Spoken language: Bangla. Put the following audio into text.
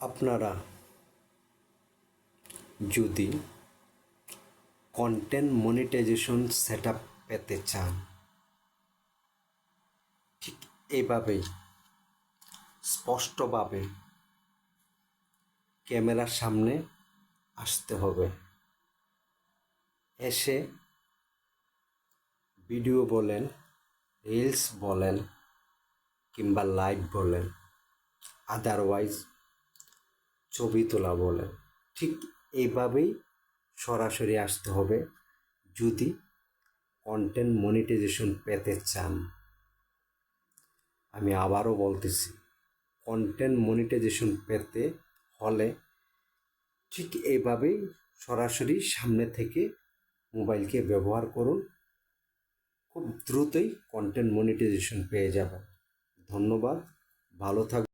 আপনারা যদি কন্টেন্ট মনিটাইজেশন সেটআপ পেতে চান, ঠিক এইভাবেই স্পষ্টভাবে ক্যামেরার সামনে আসতে হবে। এসে ভিডিও বলেন, রিলস বলেন কিংবা লাইভ বলেন, আদারওয়াইজ ছবি তোলা বলেন, ঠিক এইভাবেই সরাসরি আসতে হবে যদি কন্টেন্ট মনিটাইজেশন পেতে চান। আমি আবারও বলতেছি, কন্টেন্ট মনিটাইজেশন পেতে হলে ঠিক এইভাবেই সরাসরি সামনে থেকে মোবাইলকে ব্যবহার করুন। খুব দ্রুতই কন্টেন্ট মনিটাইজেশন পেয়ে যাবেন। ধন্যবাদ, ভালো থাকবেন।